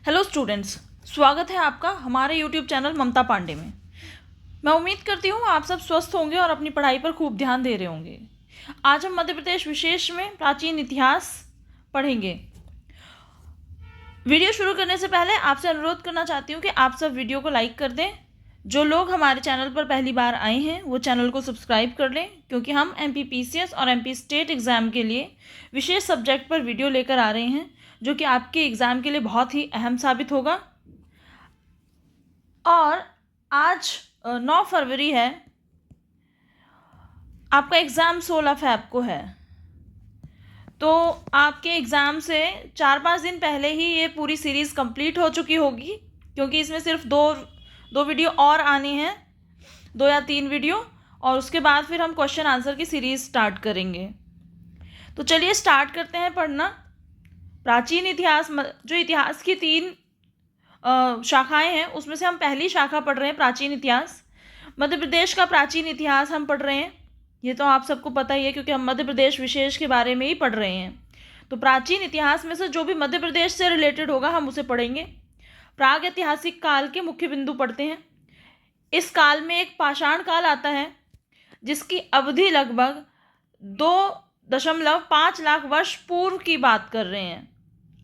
Hello students, स्वागत है आपका हमारे यूट्यूब चैनल ममता पांडे में। मैं उम्मीद करती हूँ आप सब स्वस्थ होंगे और अपनी पढ़ाई पर खूब ध्यान दे रहे होंगे। आज हम मध्य प्रदेश विशेष में प्राचीन इतिहास पढ़ेंगे। वीडियो शुरू करने से पहले आपसे अनुरोध करना चाहती हूँ कि आप सब वीडियो को लाइक कर दें। जो लोग हमारे चैनल पर पहली बार आए हैं वो चैनल को सब्सक्राइब कर लें, क्योंकि हम MPPCS और MP स्टेट एग्ज़ाम के लिए विशेष सब्जेक्ट पर वीडियो लेकर आ रहे हैं, जो कि आपके एग्ज़ाम के लिए बहुत ही अहम साबित होगा। और आज 9 फरवरी है, आपका एग्ज़ाम 16 फैब को है। तो आपके एग्ज़ाम से 4-5 दिन पहले ही ये पूरी सीरीज़ कंप्लीट हो चुकी होगी, क्योंकि इसमें सिर्फ दो वीडियो और आनी हैं, 2 या 3 वीडियो, और उसके बाद फिर हम क्वेश्चन आंसर की सीरीज़ स्टार्ट करेंगे। तो चलिए स्टार्ट करते हैं पढ़ना। प्राचीन इतिहास, जो इतिहास की 3 शाखाएं हैं उसमें से हम पहली शाखा पढ़ रहे हैं प्राचीन इतिहास। मध्य प्रदेश का प्राचीन इतिहास हम पढ़ रहे हैं, ये तो आप सबको पता ही है, क्योंकि हम मध्य प्रदेश विशेष के बारे में ही पढ़ रहे हैं। तो प्राचीन इतिहास में से जो भी मध्य प्रदेश से रिलेटेड होगा हम उसे पढ़ेंगे। प्राग ऐतिहासिक काल के मुख्य बिंदु पढ़ते हैं। इस काल में एक पाषाण काल आता है जिसकी अवधि लगभग 2.5 लाख वर्ष पूर्व की बात कर रहे हैं।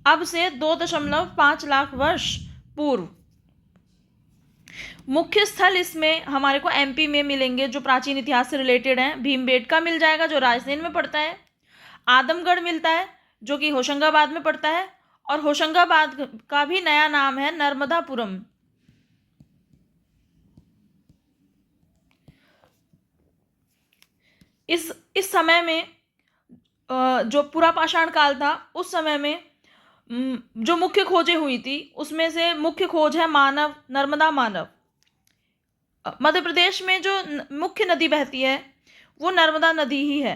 अब से 2.5 लाख वर्ष पूर्व। मुख्य स्थल इसमें हमारे को MP में मिलेंगे जो प्राचीन इतिहास से रिलेटेड हैं। भीमबेटका मिल जाएगा जो रायसेन में पड़ता है। आदमगढ़ मिलता है जो कि होशंगाबाद में पड़ता है, और होशंगाबाद का भी नया नाम है नर्मदापुरम। इस समय में जो पूरा पाषाण काल था उस समय में जो मुख्य खोजें हुई थी उसमें से मुख्य खोज है मानव, नर्मदा मानव। मध्य प्रदेश में जो मुख्य नदी बहती है वो नर्मदा नदी ही है,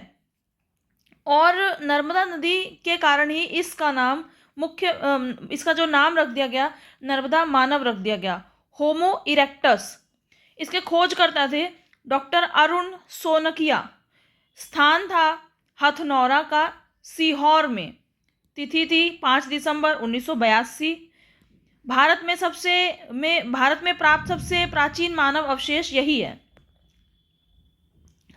और नर्मदा नदी के कारण ही इसका नाम इसका जो नाम रख दिया गया नर्मदा मानव रख दिया गया, होमो इरेक्टस। इसके खोजकर्ता थे डॉक्टर अरुण सोनकिया। स्थान था हथनौरा का सीहोर में। तिथि थी 5 दिसंबर 1982। भारत में प्राप्त सबसे प्राचीन मानव अवशेष यही है।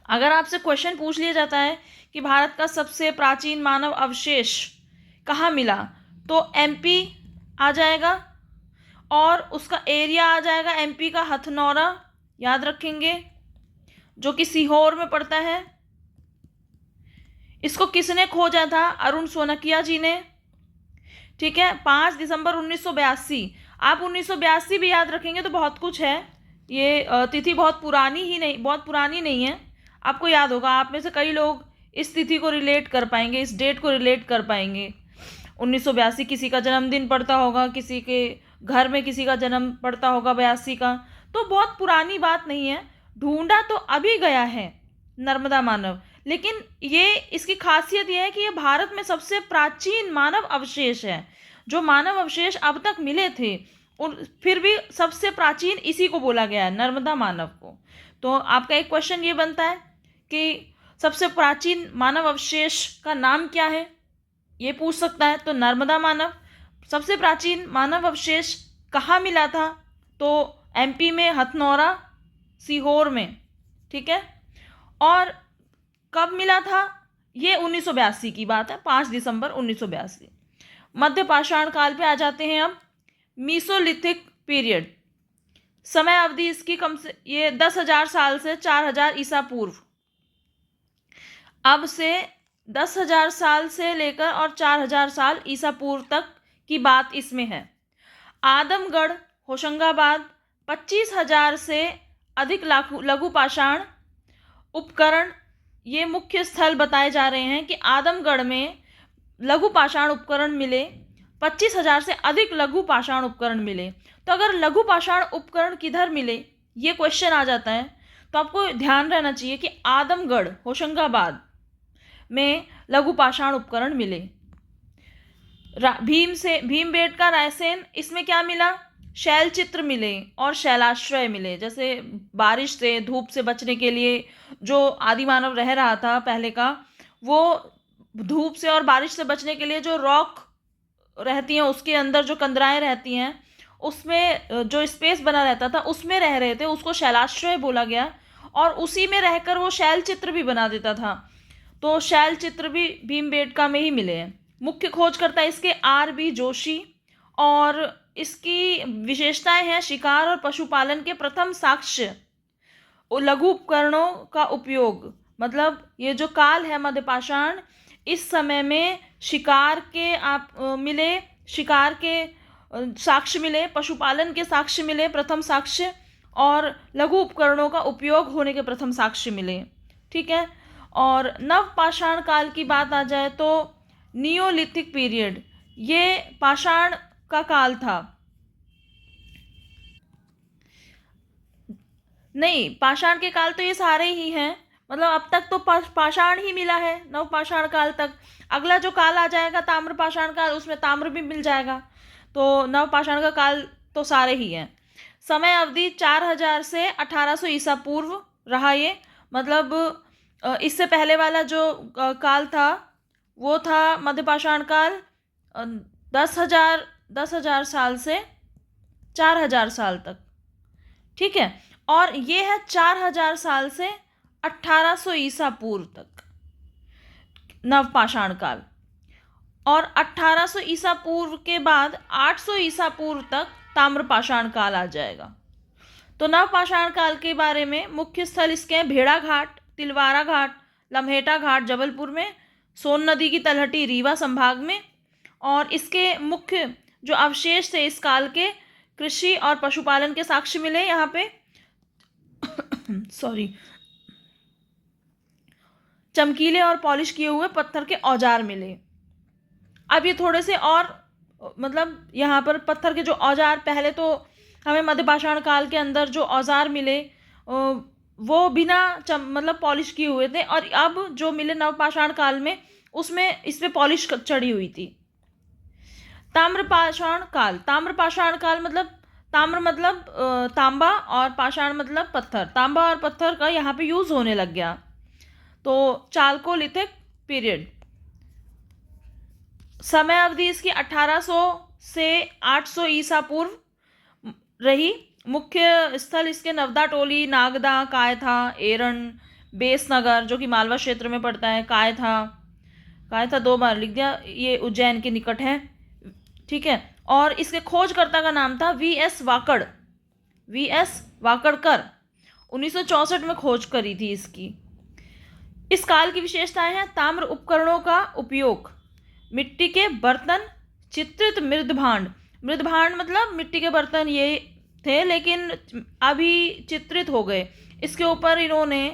अगर आपसे क्वेश्चन पूछ लिया जाता है कि भारत का सबसे प्राचीन मानव अवशेष कहाँ मिला, तो MP आ जाएगा और उसका एरिया आ जाएगा MP का हथनौरा, याद रखेंगे, जो कि सीहोर में पड़ता है। इसको किसने खोजा था? अरुण सोनकिया जी ने। ठीक है, 5 दिसंबर 1982। आप 1982 भी याद रखेंगे तो बहुत कुछ है। ये तिथि बहुत पुरानी नहीं है। आपको याद होगा, आप में से कई लोग इस तिथि को रिलेट कर पाएंगे, इस डेट को रिलेट कर पाएंगे। 1982 किसी का जन्मदिन पड़ता होगा, किसी के घर में किसी का जन्म पड़ता होगा 82 का, तो बहुत पुरानी बात नहीं है। ढूंढा तो अभी गया है नर्मदा मानव, लेकिन ये इसकी खासियत यह है कि ये भारत में सबसे प्राचीन मानव अवशेष है। जो मानव अवशेष अब तक मिले थे फिर भी सबसे प्राचीन इसी को बोला गया है, नर्मदा मानव को। तो आपका एक क्वेश्चन ये बनता है कि सबसे प्राचीन मानव अवशेष का नाम क्या है, ये पूछ सकता है। तो नर्मदा मानव। सबसे प्राचीन मानव अवशेष कहाँ मिला था? तो MP में हथनौरा, सीहोर में। ठीक है, और कब मिला था? ये 1982 की बात है, 5 दिसंबर 1982। मध्य पाषाण काल पे आ जाते हैं अब। मीसोलिथिक पीरियड, समय अवधि इसकी ये 10,000 साल से 4,000 ईसा पूर्व। अब से 10,000 साल से लेकर और 4,000 साल ईसा पूर्व तक की बात इसमें है। आदमगढ़, होशंगाबाद, 25,000 से अधिक लघु पाषाण उपकरण, ये मुख्य स्थल बताए जा रहे हैं कि आदमगढ़ में लघु पाषाण उपकरण मिले। 25,000 से अधिक लघु पाषाण उपकरण मिले। तो अगर लघु पाषाण उपकरण किधर मिले, ये क्वेश्चन आ जाता है, तो आपको ध्यान रहना चाहिए कि आदमगढ़, होशंगाबाद में लघु पाषाण उपकरण मिले। भीमबेटका, रायसेन, इसमें क्या मिला? शैल चित्र मिले और शैलाश्रय मिले। जैसे बारिश से, धूप से बचने के लिए जो आदि मानव रह रहा था पहले का, वो धूप से और बारिश से बचने के लिए जो रॉक रहती हैं उसके अंदर जो कंदराएं रहती हैं उसमें जो स्पेस बना रहता था उसमें रह रहे थे, उसको शैलाश्रय बोला गया। और उसी में रहकर वो शैल चित्र भी बना देता था, तो शैल चित्र भी भीमबेटका में ही मिले हैं। मुख्य खोजकर्ता इसके R B जोशी, और इसकी विशेषताएं हैं शिकार और पशुपालन के प्रथम साक्ष्य, लघु उपकरणों का उपयोग, मतलब ये जो काल है मध्यपाषाण, इस समय में शिकार के मिले, शिकार के साक्ष्य मिले, पशुपालन के साक्ष्य मिले प्रथम साक्ष्य, और लघु उपकरणों का उपयोग होने के प्रथम साक्ष्य मिले। ठीक है। और नवपाषाण काल की बात आ जाए तो नियोलिथिक पीरियड, ये पाषाण का काल था। नहीं, पाषाण के काल तो ये सारे ही हैं, मतलब अब तक तो पाषाण ही मिला है नवपाषाण काल तक। अगला जो काल आ जाएगा ताम्र पाषाण काल, उसमें ताम्र भी मिल जाएगा। तो नवपाषाण का काल तो सारे ही हैं। समय अवधि 4000 से 1800 ईसा पूर्व रहा ये, मतलब इससे पहले वाला जो काल था वो था मध्यपाषाण काल, 10,000 साल से 4000 साल तक। ठीक है। और ये है 4000 साल से 1800 ईसा पूर्व तक नवपाषाण काल। और 1800 ईसा पूर्व के बाद 800 ईसा पूर्व तक ताम्रपाषाण काल आ जाएगा। तो नवपाषाण काल के बारे में मुख्य स्थल इसके हैं भेड़ा घाट, तिलवारा घाट, लम्हेटा घाट जबलपुर में, सोन नदी की तलहटी रीवा संभाग में। और इसके मुख्य जो अवशेष थे इस काल के, कृषि और पशुपालन के साक्ष्य मिले यहाँ पे सॉरी, चमकीले और पॉलिश किए हुए पत्थर के औजार मिले। अब ये थोड़े से और, मतलब यहाँ पर पत्थर के जो औजार, पहले तो हमें मध्यपाषाण काल के अंदर जो औजार मिले वो बिना मतलब पॉलिश किए हुए थे, और अब जो मिले नवपाषाण काल में उसमें इस पे पॉलिश चढ़ी हुई थी। ताम्रपाषाण काल, ताम्रपाषाण काल मतलब ताम्र मतलब तांबा, और पाषाण मतलब पत्थर, तांबा और पत्थर का यहाँ पे यूज होने लग गया। तो चाल्कोलिथिक पीरियड, समय अवधि इसकी 1800 से 800 ईसा पूर्व रही। मुख्य स्थल इसके नवदा टोली, नागदा, कायथा, एरन, बेसनगर जो कि मालवा क्षेत्र में पड़ता है, कायथा 2 बार लिख दिया, ये उज्जैन के निकट है। ठीक है। और इसके खोजकर्ता का नाम था V.S. वाकड़कर। 1964 में खोज करी थी इसकी। इस काल की विशेषताएं हैं ताम्र उपकरणों का उपयोग, मिट्टी के बर्तन, चित्रित मृदभांड, मृदभांड मतलब मिट्टी के बर्तन ये थे लेकिन अभी चित्रित हो गए, इसके ऊपर इन्होंने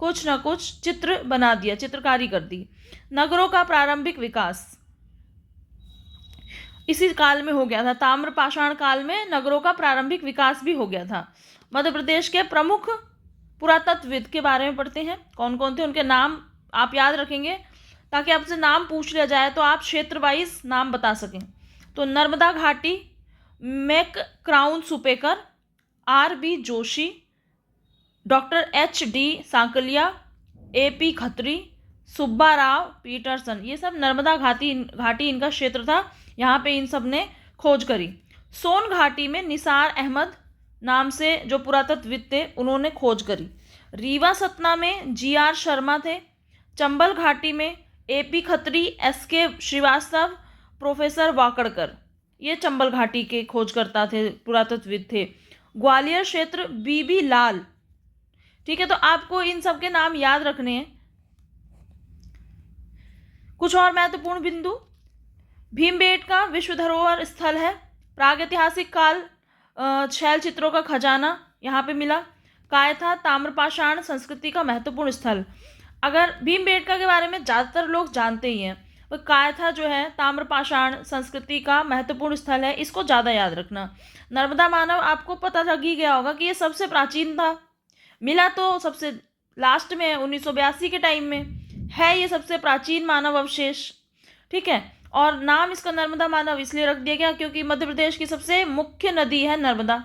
कुछ ना कुछ चित्र बना दिया, चित्रकारी कर दी। नगरों का प्रारंभिक विकास इसी काल में हो गया था, ताम्रपाषाण काल में नगरों का प्रारंभिक विकास भी हो गया था। मध्य प्रदेश के प्रमुख पुरातत्वविद के बारे में पढ़ते हैं, कौन कौन थे, उनके नाम आप याद रखेंगे ताकि आपसे नाम पूछ लिया जाए तो आप क्षेत्र वाइज नाम बता सकें। तो नर्मदा घाटी, Mac Crown Supekar, R.B. Joshi, doctor H.D. Sankalia, A.P. Khatri, Subba Rao Peterson, ये सब नर्मदा घाटी इनका क्षेत्र था, यहाँ पे इन सब ने खोज करी। सोन घाटी में निसार अहमद नाम से जो पुरातत्वविद थे उन्होंने खोज करी। रीवा सतना में G.R. शर्मा थे। चंबल घाटी में A.P. Khatri, S.K. Srivastava, professor Wakadkar, ये चंबल घाटी के खोजकर्ता थे, पुरातत्वविद थे। ग्वालियर क्षेत्र B.B. लाल। ठीक है, तो आपको इन सब के नाम याद रखने हैं। कुछ और महत्वपूर्ण बिंदु, भीमबेटका विश्व धरोहर स्थल है। प्रागैतिहासिक काल शैल चित्रों का खजाना यहाँ पे मिला। कायथा ताम्रपाषाण संस्कृति का महत्वपूर्ण स्थल। अगर भीमबेटका के बारे में ज़्यादातर लोग जानते ही हैं, तो कायथा जो है ताम्रपाषाण संस्कृति का महत्वपूर्ण स्थल है, इसको ज़्यादा याद रखना। नर्मदा मानव आपको पता लग ही गया होगा कि ये सबसे प्राचीन था, मिला तो सबसे लास्ट में 1982 के टाइम में है, ये सबसे प्राचीन मानव अवशेष। ठीक है, और नाम इसका नर्मदा मानव इसलिए रख दिया गया क्योंकि मध्य प्रदेश की सबसे मुख्य नदी है नर्मदा।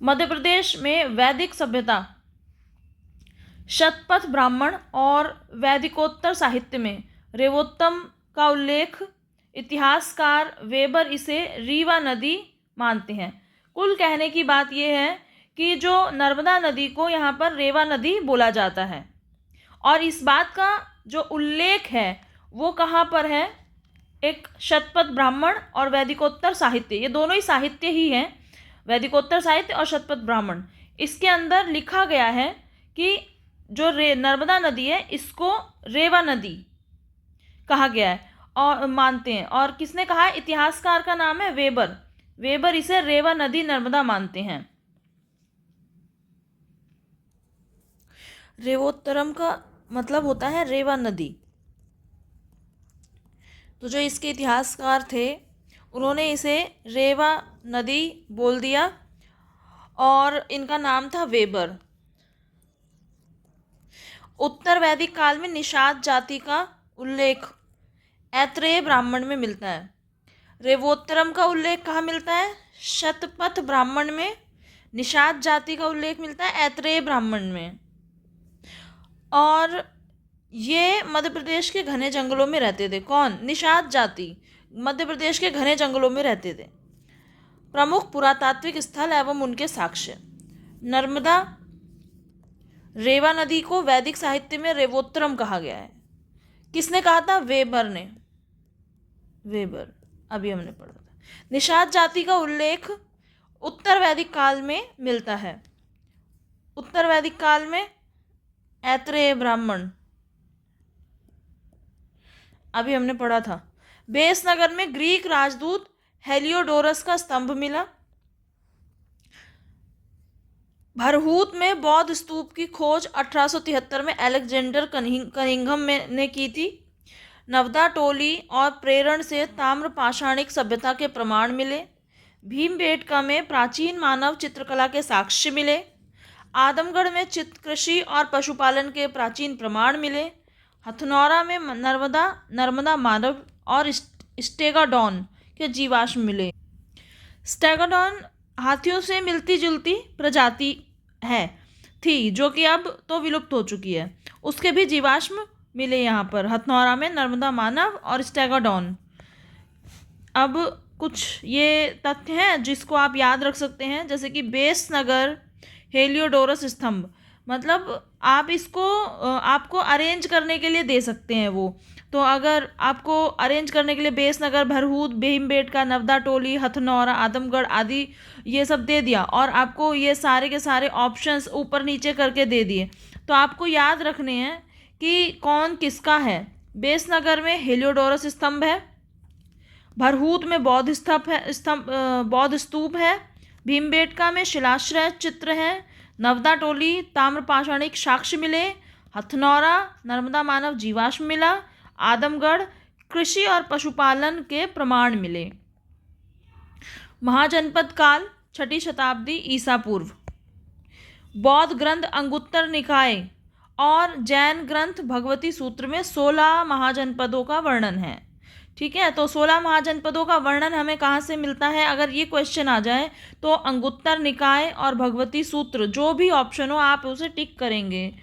मध्य प्रदेश में वैदिक सभ्यता, शतपथ ब्राह्मण और वैदिकोत्तर साहित्य में रेवोत्तम का उल्लेख इतिहासकार वेबर इसे रीवा नदी मानते हैं। कुल कहने की बात यह है कि जो नर्मदा नदी को यहाँ पर रेवा नदी बोला जाता है, और इस बात का जो उल्लेख है वो कहाँ पर है, एक शतपथ ब्राह्मण और वैदिकोत्तर साहित्य, ये दोनों ही साहित्य ही हैं, वैदिकोत्तर साहित्य और शतपथ ब्राह्मण, इसके अंदर लिखा गया है कि जो नर्मदा नदी है इसको रेवा नदी कहा गया है और मानते हैं। और किसने कहा है? इतिहासकार का नाम है वेबर। वेबर इसे रेवा नदी नर्मदा मानते हैं। रेवोत्तरम का मतलब होता है रेवा नदी। तो जो इसके इतिहासकार थे उन्होंने इसे रेवा नदी बोल दिया और इनका नाम था वेबर। उत्तर वैदिक काल में निषाद जाति का उल्लेख ऐत्रेय ब्राह्मण में मिलता है। रेवोत्तरम का उल्लेख कहाँ मिलता है? शतपथ ब्राह्मण में। निषाद जाति का उल्लेख मिलता है ऐत्रेय ब्राह्मण में। और ये मध्य प्रदेश के घने जंगलों में रहते थे। कौन? निषाद जाति मध्य प्रदेश के घने जंगलों में रहते थे। प्रमुख पुरातात्विक स्थल एवं उनके साक्ष्य। नर्मदा रेवा नदी को वैदिक साहित्य में रेवोत्तरम कहा गया है। किसने कहा था? वेबर ने। वेबर, अभी हमने पढ़ा था। निषाद जाति का उल्लेख उत्तर वैदिक काल में मिलता है। उत्तर वैदिक काल में ऐत्रेय ब्राह्मण, अभी हमने पढ़ा था। बेस नगर में ग्रीक राजदूत हेलियोडोरस का स्तंभ मिला। भरहूत में बौद्ध स्तूप की खोज 1873 में अलेक्जेंडर कनिंघम ने की थी। नवदा टोली और प्रेरण से ताम्र पाषाणिक सभ्यता के प्रमाण मिले। भीमबेटका में प्राचीन मानव चित्रकला के साक्ष्य मिले। आदमगढ़ में चित्रकृषि और पशुपालन के प्राचीन प्रमाण मिले। हथनौरा में नर्मदा मानव और स्टेगाडॉन के जीवाश्म मिले। स्टेगाडॉन हाथियों से मिलती जुलती प्रजाति थी जो कि अब तो विलुप्त हो चुकी है। उसके भी जीवाश्म मिले यहाँ पर हथनौरा में, नर्मदा मानव और स्टेगाडॉन। अब कुछ ये तथ्य हैं जिसको आप याद रख सकते हैं, जैसे कि बेस नगर हेलियोडोरस स्तंभ, मतलब आप इसको आपको अरेंज करने के लिए दे सकते हैं वो। तो अगर आपको अरेंज करने के लिए बेस नगर, भरहूत, भीमबेटका, नवदा टोली, हथनौरा, आदमगढ़ आदि ये सब दे दिया और आपको ये सारे के सारे ऑप्शंस ऊपर नीचे करके दे दिए, तो आपको याद रखने हैं कि कौन किसका है। बेस नगर में हेलियोडोरस स्तंभ है, भरहूत में बौद्ध स्तूप है, भीमबेटका में शिलाश्रय चित्र है, नवदा टोली ताम्रपाषाणिक साक्ष्य मिले, हथनौरा नर्मदा मानव जीवाश्म मिला, आदमगढ़ कृषि और पशुपालन के प्रमाण मिले। महाजनपद काल 6ठी शताब्दी ईसा पूर्व। बौद्ध ग्रंथ अंगुत्तर निकाय और जैन ग्रंथ भगवती सूत्र में 16 महाजनपदों का वर्णन है। ठीक है, तो 16 महाजनपदों का वर्णन हमें कहाँ से मिलता है? अगर ये क्वेश्चन आ जाए तो अंगुत्तर निकाय और भगवती सूत्र, जो भी ऑप्शन हो आप उसे टिक करेंगे।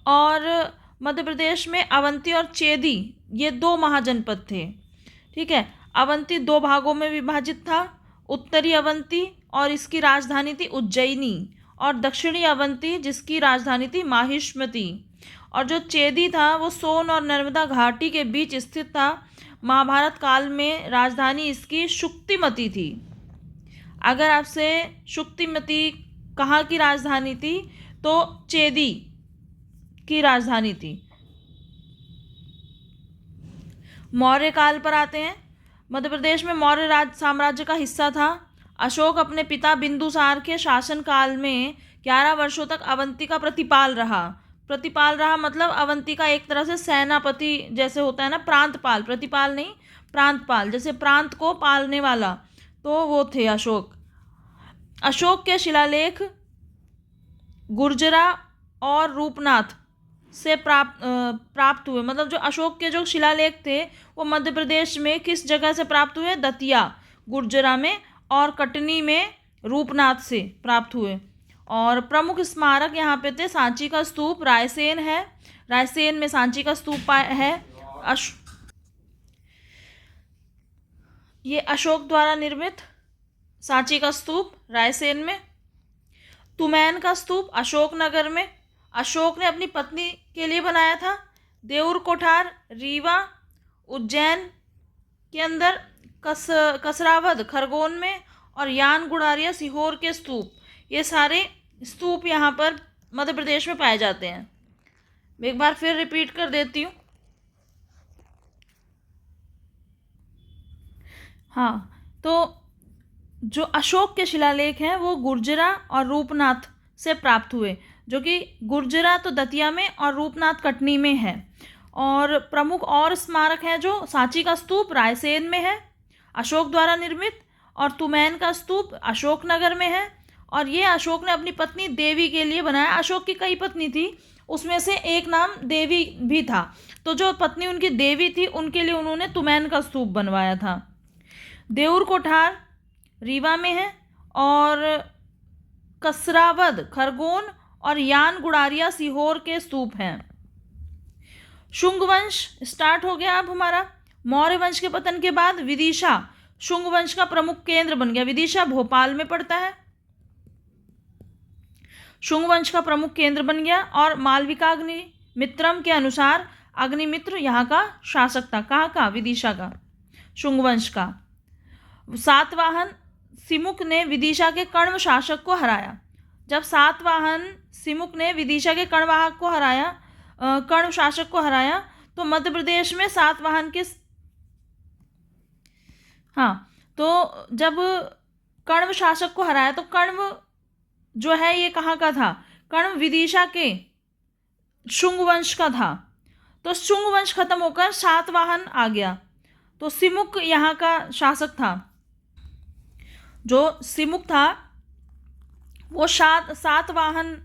और मध्य प्रदेश में अवंती और चेदी ये 2 महाजनपद थे। ठीक है, अवंती 2 भागों में विभाजित था, उत्तरी अवंती और इसकी राजधानी थी उज्जैनी, और दक्षिणी अवंती जिसकी राजधानी थी माहिष्मती। और जो चेदी था वो सोन और नर्मदा घाटी के बीच स्थित था। महाभारत काल में राजधानी इसकी शुक्तिमती थी। अगर आपसे शुक्तिमती कहाँ की राजधानी थी तो चेदी की राजधानी थी। मौर्य काल पर आते हैं। मध्य प्रदेश में मौर्य राज साम्राज्य का हिस्सा था। अशोक अपने पिता बिंदुसार के शासनकाल में 11 वर्षों तक अवंती का प्रतिपाल रहा मतलब अवंती का एक तरह से सेनापति जैसे होता है ना, प्रांतपाल, प्रतिपाल नहीं, प्रांतपाल, जैसे प्रांत को पालने वाला, तो वो थे अशोक। अशोक के शिलालेख गुर्जरा और रूपनाथ से प्राप्त हुए। मतलब जो अशोक के जो शिलालेख थे वो मध्य प्रदेश में किस जगह से प्राप्त हुए? दतिया, गुर्जरा में, और कटनी में रूपनाथ से प्राप्त हुए। और प्रमुख स्मारक यहाँ पे थे सांची का स्तूप, रायसेन है, रायसेन में सांची का स्तूप है। ये अशोक द्वारा निर्मित सांची का स्तूप रायसेन में। तुमैन का स्तूप अशोकनगर में, अशोक ने अपनी पत्नी के लिए बनाया था। देऊर कोठार रीवा उज्जैन के अंदर, कसरावद खरगोन में, और यान गुड़ारिया सीहोर के स्तूप, ये सारे स्तूप यहाँ पर मध्य प्रदेश में पाए जाते हैं। मैं एक बार फिर रिपीट कर देती हूँ। हाँ, तो जो अशोक के शिलालेख हैं वो गुर्जरा और रूपनाथ से प्राप्त हुए, जो कि गुर्जरा तो दतिया में और रूपनाथ कटनी में है। और प्रमुख और स्मारक हैं जो सांची का स्तूप रायसेन में है, अशोक द्वारा निर्मित, और तुमैन का स्तूप अशोकनगर में है। और ये अशोक ने अपनी पत्नी देवी के लिए बनाया। अशोक की कई पत्नी थी, उसमें से एक नाम देवी भी था, तो जो पत्नी उनकी देवी थी उनके लिए उन्होंने तुमैन का स्तूप बनवाया था। देऊर कोठार रीवा में है, और कसरावद खरगोन और यान गुड़ारिया सीहोर के स्तूप हैं। शुंग वंश स्टार्ट हो गया अब हमारा। मौर्य वंश के पतन के बाद विदिशा शुंग वंश का प्रमुख केंद्र बन गया। विदिशा भोपाल में पड़ता है, शुंग वंश का प्रमुख केंद्र बन गया। और मालविकाग्नि मित्रम के अनुसार अग्निमित्र यहाँ का शासक था। कहाँ का? विदिशा का, शुंग वंश का। सातवाहन सिमुक ने विदिशा के कण्व शासक को हराया। जब सातवाहन सिमुक ने विदिशा के कण्ववाहक को हराया, कण्व शासक को हराया, तो मध्य प्रदेश में सातवाहन के, हाँ, तो जब कण्व शासक को हराया तो कण्व जो है ये कहाँ का था? कण्व विदिशा के शुंग वंश का था। तो शुंग वंश खत्म होकर सातवाहन आ गया, तो सिमुक यहाँ का शासक था। जो सिमुक था वो सातवाहन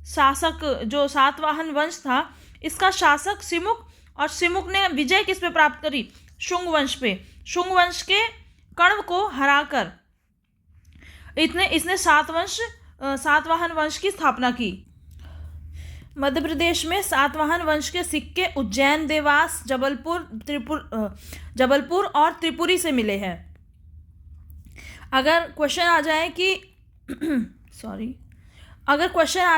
शासक, जो सातवाहन वंश था इसका शासक सिमुक, और सिमुक ने विजय किस पे प्राप्त करी? शुंग वंश पे। शुंग वंश के कण्व को हराकर इसने सातवाहन वंश की स्थापना की। मध्य प्रदेश में सातवाहन वंश के सिक्के उज्जैन, देवास, जबलपुर और त्रिपुरी से मिले हैं। अगर क्वेश्चन आ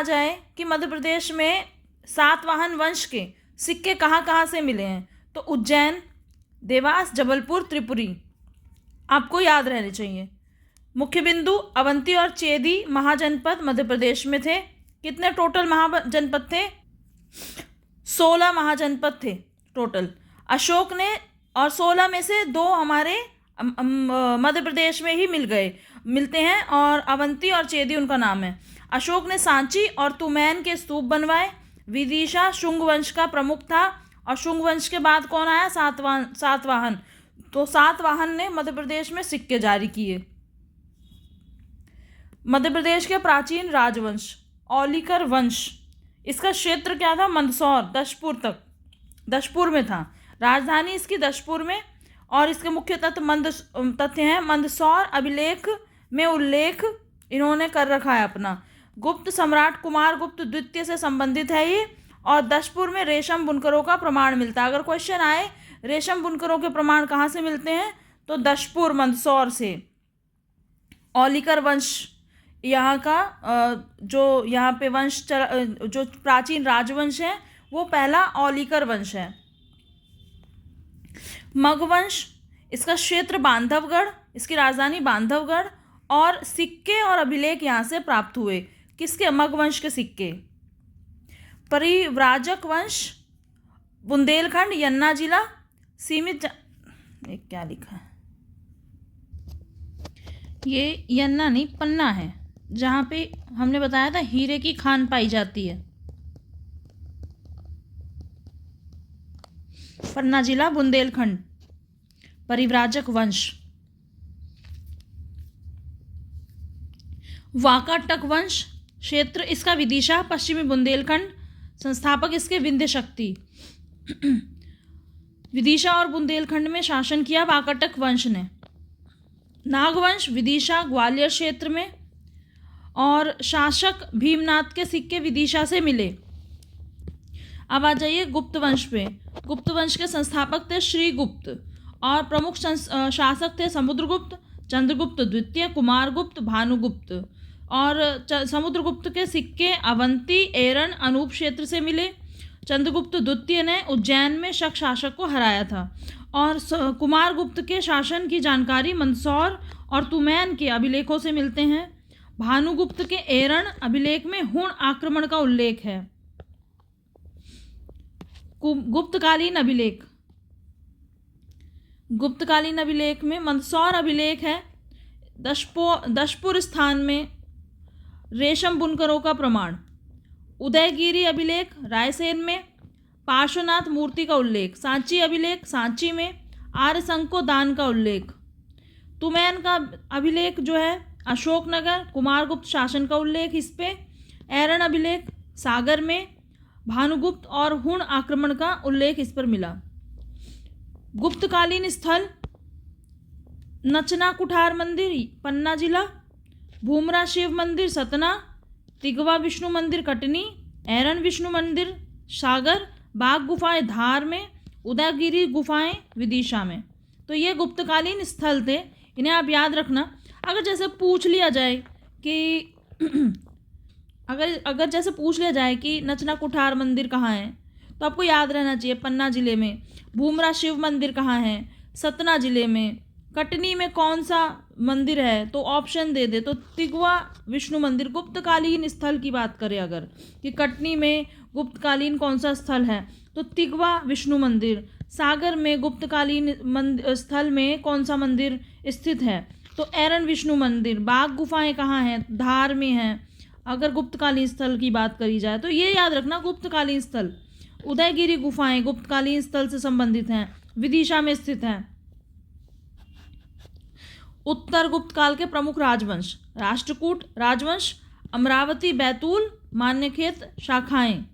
जाए कि मध्य प्रदेश में सातवाहन वंश के सिक्के कहाँ कहाँ से मिले हैं, तो उज्जैन, देवास, जबलपुर, त्रिपुरी आपको याद रहने चाहिए। मुख्य बिंदु अवंती और चेदी महाजनपद मध्य प्रदेश में थे। कितने टोटल महाजनपद थे? 16 महाजनपद थे टोटल। अशोक ने, और 16 में से 2 हमारे मध्य प्रदेश में ही मिलते हैं, और अवंती और चेदी उनका नाम है। अशोक ने सांची और तुमैन के स्तूप बनवाए। विदिशा शुंग वंश का प्रमुख था, और शुंग वंश के बाद कौन आया? सातवाहन। तो सातवाहन ने मध्य प्रदेश में सिक्के जारी किए। मध्य प्रदेश के प्राचीन राजवंश औलिकर वंश, इसका क्षेत्र क्या था? मंदसौर, दशपुर में था। राजधानी इसकी दशपुर में, और इसके मुख्य तथ्य हैं मंदसौर अभिलेख में उल्लेख इन्होंने कर रखा है अपना। गुप्त सम्राट कुमार गुप्त द्वितीय से संबंधित है ये, और दशपुर में रेशम बुनकरों का प्रमाण मिलता है। अगर क्वेश्चन आए रेशम बुनकरों के प्रमाण कहाँ से मिलते हैं, तो दशपुर, मंदसौर से। औलिकर वंश यहाँ का जो यहाँ पे जो प्राचीन राजवंश है वो पहला औलिकर वंश है। मगवंश, इसका क्षेत्र बांधवगढ़, इसकी राजधानी बांधवगढ़, और सिक्के और अभिलेख यहाँ से प्राप्त हुए। किसके? मगवंश के सिक्के। परिव्राजक वंश बुंदेलखंड, यन्ना जिला, क्या लिखा है? ये यन्ना नहीं, पन्ना है, जहाँ पे हमने बताया था हीरे की खान पाई जाती है। पन्ना जिला, बुंदेलखंड, परिव्राजक वंश। वाकाटक वंश, क्षेत्र इसका विदिशा, पश्चिमी बुंदेलखंड, संस्थापक इसके विंध्य शक्ति। विदिशा और बुंदेलखंड में शासन किया वाकाटक वंश ने। नागवंश, विदिशा, ग्वालियर क्षेत्र में, और शासक भीमनाथ के सिक्के विदिशा से मिले। अब आ जाइए गुप्त वंश पे। गुप्त वंश के संस्थापक थे श्रीगुप्त, और प्रमुख शासक थे समुद्रगुप्त, चंद्रगुप्त द्वितीय, कुमारगुप्त, भानुगुप्त। और समुद्रगुप्त के सिक्के अवंती, एरन, अनूप क्षेत्र से मिले। चंद्रगुप्त द्वितीय ने उज्जैन में शक शासक को हराया था। और कुमारगुप्त के शासन की जानकारी मंदसौर और तुमैन के अभिलेखों से मिलते हैं। भानुगुप्त के एरन अभिलेख में हुण आक्रमण का उल्लेख है। गुप्तकालीन अभिलेख, गुप्तकालीन अभिलेख में मंदसौर अभिलेख है। दशपुर स्थान में रेशम बुनकरों का प्रमाण। उदयगिरी अभिलेख रायसेन में। पार्श्वनाथ मूर्ति का उल्लेख। सांची अभिलेख सांची में। आर्यसंको दान का उल्लेख। तुमैन का अभिलेख जो है अशोकनगर, कुमारगुप्त शासन का उल्लेख इस पे। एरन अभिलेख सागर में। भानुगुप्त और हुण आक्रमण का उल्लेख इस पर मिला। गुप्तकालीन स्थल नचना कुठार मंदिर पन्ना जिला, भूमरा शिव मंदिर सतना, तिगवा विष्णु मंदिर कटनी, एरन विष्णु मंदिर सागर, बाघ गुफाएं धार में, उदयगिरी गुफाएं विदिशा में। तो ये गुप्तकालीन स्थल थे, इन्हें आप याद रखना। अगर जैसे पूछ लिया जाए कि अगर जैसे पूछ लिया जाए कि नचना कुठार मंदिर कहाँ है, तो आपको याद रहना चाहिए पन्ना जिले में। भूमरा शिव मंदिर कहाँ है, सतना जिले में। कटनी में कौन सा मंदिर है, तो ऑप्शन दे दे तो तिगवा विष्णु मंदिर। गुप्तकालीन स्थल की बात करें अगर कि कटनी में गुप्तकालीन कौन सा स्थल है, तो तिगवा विष्णु मंदिर। सागर में गुप्तकालीन स्थल में कौन सा मंदिर स्थित है, तो एरन विष्णु मंदिर। बाघ गुफाएं कहाँ हैं, धार में हैं। अगर गुप्तकालीन स्थल की बात करी जाए तो ये याद रखना, गुप्तकालीन स्थल। उदयगिरी गुफाएं गुप्तकालीन स्थल से संबंधित हैं, विदिशा में स्थित हैं। उत्तर गुप्त काल के प्रमुख राजवंश राष्ट्रकूट राजवंश, अमरावती, बैतूल, मान्यखेत शाखाएं।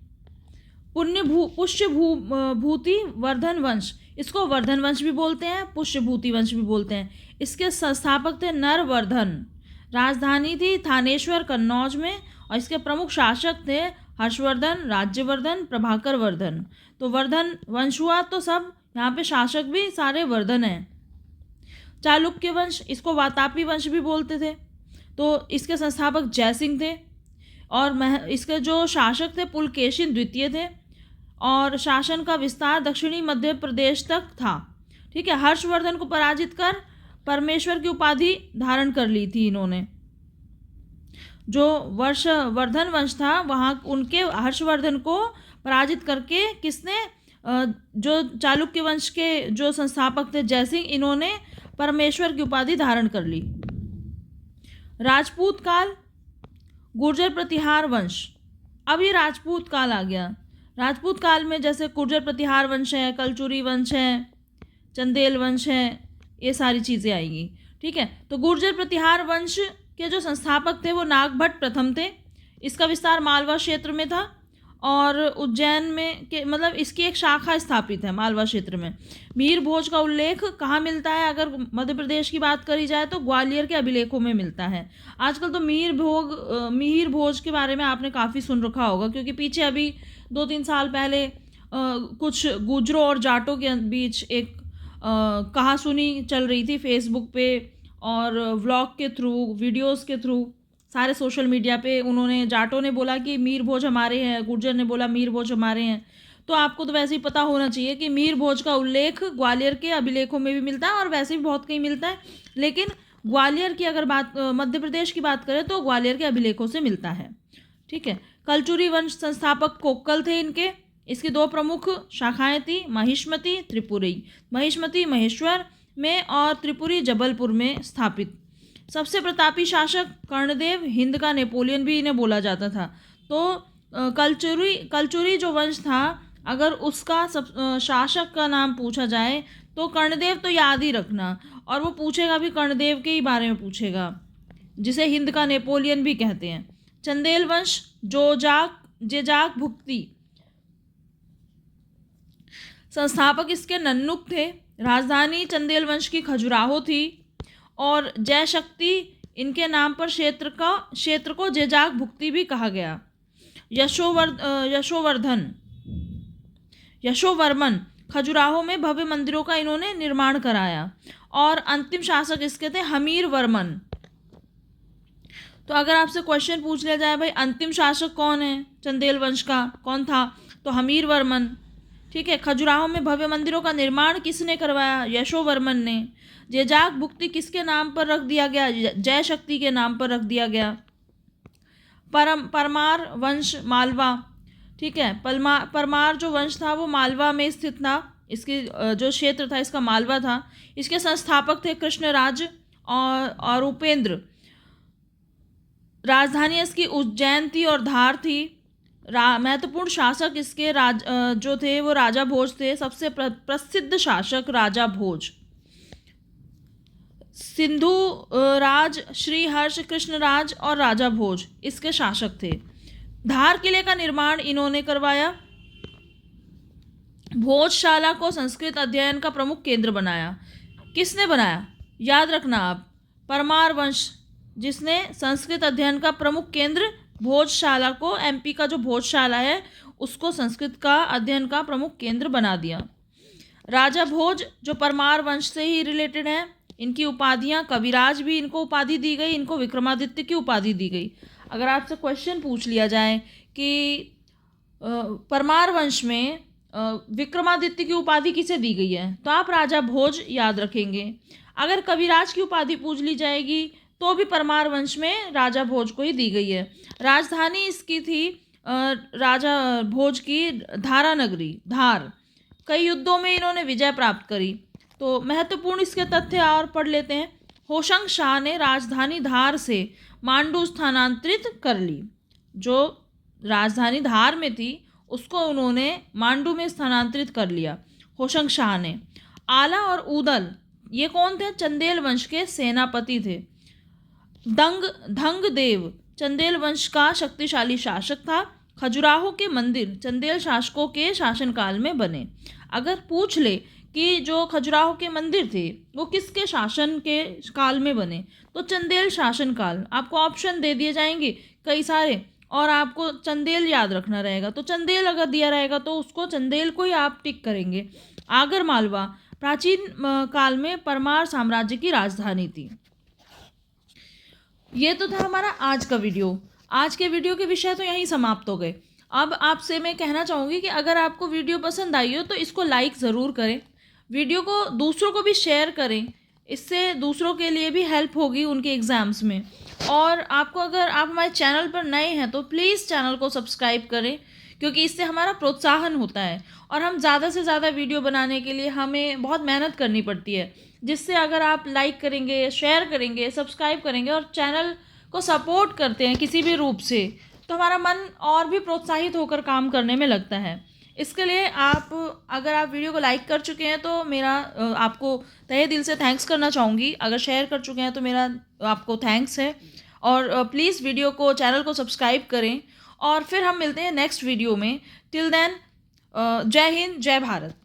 पुष्यभूति वर्धन वंश, इसको वर्धन वंश भी बोलते हैं, पुष्यभूति वंश भी बोलते हैं। इसके संस्थापक थे नरवर्धन। राजधानी थी थानेश्वर कन्नौज में, और इसके प्रमुख शासक थे हर्षवर्धन, राज्यवर्धन, प्रभाकर वर्धन। तो वर्धन वंश हुआ, तो सब यहाँ पे शासक भी सारे वर्धन हैं। चालुक्य वंश, इसको वातापी वंश भी बोलते थे। तो इसके संस्थापक जयसिंह थे, और इसके जो शासक थे पुलकेशिन द्वितीय थे, और शासन का विस्तार दक्षिणी मध्य प्रदेश तक था। ठीक है, हर्षवर्धन को पराजित कर परमेश्वर की उपाधि धारण कर ली थी इन्होंने। जो वर्धन वंश था वहाँ उनके हर्षवर्धन को पराजित करके किसने, जो चालुक्य वंश के जो संस्थापक थे जयसिंह, इन्होंने परमेश्वर की उपाधि धारण कर ली। राजपूत काल, गुर्जर प्रतिहार वंश। अब ये राजपूत काल आ गया। राजपूत काल में जैसे गुर्जर प्रतिहार वंश है, कलचुरी वंश है, चंदेल वंश है, ये सारी चीज़ें आएंगी। ठीक है, तो गुर्जर प्रतिहार वंश के जो संस्थापक थे वो नागभट्ट प्रथम थे। इसका विस्तार मालवा क्षेत्र में था, और उज्जैन में के मतलब इसकी एक शाखा स्थापित है मालवा क्षेत्र में। मीर भोज का उल्लेख कहाँ मिलता है, अगर मध्य प्रदेश की बात करी जाए तो ग्वालियर के अभिलेखों में मिलता है। आजकल तो मीर भोज के बारे में आपने काफ़ी सुन रखा होगा, क्योंकि पीछे अभी 2-3 साल पहले कुछ गुजरों और जाटों के बीच एक कहासुनी चल रही थी फेसबुक पे, और व्लॉग के थ्रू, वीडियोस के थ्रू, सारे सोशल मीडिया पे। उन्होंने, जाटों ने बोला कि मीर भोज हमारे हैं, गुर्जर ने बोला मीर भोज हमारे हैं। तो आपको तो वैसे ही पता होना चाहिए कि मीर भोज का उल्लेख ग्वालियर के अभिलेखों में भी मिलता है, और वैसे भी बहुत कहीं मिलता है। लेकिन ग्वालियर की अगर बात, मध्य प्रदेश की बात करें तो ग्वालियर के अभिलेखों से मिलता है। ठीक है, कलचुरी वंश संस्थापक कोक्कल थे इनके। इसकी 2 प्रमुख शाखाएं थी, महिष्मती, त्रिपुरी। महिष्मती महेश्वर में और त्रिपुरी जबलपुर में स्थापित। सबसे प्रतापी शासक कर्णदेव, हिंद का नेपोलियन भी इन्हें बोला जाता था। तो कलचुरी जो वंश था, अगर उसका शासक का नाम पूछा जाए तो कर्णदेव तो याद ही रखना, और वो पूछेगा भी कर्णदेव के ही बारे में पूछेगा, जिसे हिंद का नेपोलियन भी कहते हैं। चंदेल वंश, जेजाक भुक्ति, संस्थापक इसके नन्नुक थे। राजधानी चंदेल वंश की खजुराहो थी, और जय शक्ति इनके नाम पर क्षेत्र को जेजाक भुक्ति भी कहा गया। यशोवर्मन खजुराहो में भव्य मंदिरों का इन्होंने निर्माण कराया। और अंतिम शासक इसके थे हमीर वर्मन। तो अगर आपसे क्वेश्चन पूछ लिया जाए भाई अंतिम शासक कौन है चंदेल वंश का, कौन था, तो हमीर वर्मन। ठीक है। खजुराहो में भव्य मंदिरों का निर्माण किसने करवाया? यशोवर्मन ने। जेजाक भुक्ति किसके नाम पर रख दिया गया? जय शक्ति के नाम पर रख दिया गया। परमार वंश मालवा। ठीक है। परमार जो वंश था वो मालवा में स्थित था। इसकी जो क्षेत्र था इसका मालवा था। इसके संस्थापक थे कृष्णराज और उपेंद्र। राजधानी इसकी उज्जैन थी और धार थी। महत्वपूर्ण शासक इसके जो थे वो राजा भोज थे। सबसे प्रसिद्ध शासक राजा भोज। सिंधु राज, श्री हर्ष, कृष्णराज और राजा भोज इसके शासक थे। धार किले का निर्माण इन्होंने करवाया। भोजशाला को संस्कृत अध्ययन का प्रमुख केंद्र बनाया। किसने बनाया? याद रखना आप, परमार वंश जिसने संस्कृत अध्ययन का प्रमुख केंद्र भोजशाला को, एमपी का जो भोजशाला है उसको संस्कृत का अध्ययन का प्रमुख केंद्र बना दिया। राजा भोज जो परमार वंश से ही रिलेटेड हैं, इनकी उपाधियां, कविराज भी इनको उपाधि दी गई, इनको विक्रमादित्य की उपाधि दी गई। अगर आपसे क्वेश्चन पूछ लिया जाए कि परमार वंश में विक्रमादित्य की उपाधि किसे दी गई है, तो आप राजा भोज याद रखेंगे। अगर कविराज की उपाधि पूछ ली जाएगी तो भी परमार वंश में राजा भोज को ही दी गई है। राजधानी इसकी थी राजा भोज की धारा नगरी, धार। कई युद्धों में इन्होंने विजय प्राप्त करी। तो महत्वपूर्ण इसके तथ्य और पढ़ लेते हैं। होशंग शाह ने राजधानी धार से मांडू स्थानांतरित कर ली। जो राजधानी धार में थी उसको उन्होंने मांडू में स्थानांतरित कर लिया होशंग शाह ने। आला और उदल ये कौन थे? चंदेल वंश के सेनापति थे। धंग देव चंदेल वंश का शक्तिशाली शासक था। खजुराहो के मंदिर चंदेल शासकों के शासनकाल में बने। अगर पूछ ले कि जो खजुराहो के मंदिर थे वो किसके शासन के काल में बने, तो चंदेल शासनकाल। आपको ऑप्शन दे दिए जाएंगे कई सारे और आपको चंदेल याद रखना रहेगा। तो चंदेल अगर दिया रहेगा तो उसको चंदेल को ही आप टिक करेंगे। आगर मालवा प्राचीन काल में परमार साम्राज्य की राजधानी थी। ये तो था हमारा आज का वीडियो। आज के वीडियो के विषय तो यहीं समाप्त हो गए। अब आपसे मैं कहना चाहूँगी कि अगर आपको वीडियो पसंद आई हो तो इसको लाइक ज़रूर करें, वीडियो को दूसरों को भी शेयर करें, इससे दूसरों के लिए भी हेल्प होगी उनके एग्ज़ाम्स में। और आपको अगर आप हमारे चैनल पर नए हैं तो प्लीज़ चैनल को सब्सक्राइब करें, क्योंकि इससे हमारा प्रोत्साहन होता है और हम ज़्यादा से ज़्यादा वीडियो बनाने के लिए हमें बहुत मेहनत करनी पड़ती है। जिससे अगर आप लाइक करेंगे, शेयर करेंगे, सब्सक्राइब करेंगे और चैनल को सपोर्ट करते हैं किसी भी रूप से, तो हमारा मन और भी प्रोत्साहित होकर काम करने में लगता है। इसके लिए अगर आप वीडियो को लाइक कर चुके हैं तो मेरा आपको तहे दिल से थैंक्स करना चाहूँगी। अगर शेयर कर चुके हैं तो मेरा आपको थैंक्स है। और प्लीज़ वीडियो को, चैनल को सब्सक्राइब करें और फिर हम मिलते हैं नेक्स्ट वीडियो में। टिल देन जय हिंद, जय भारत।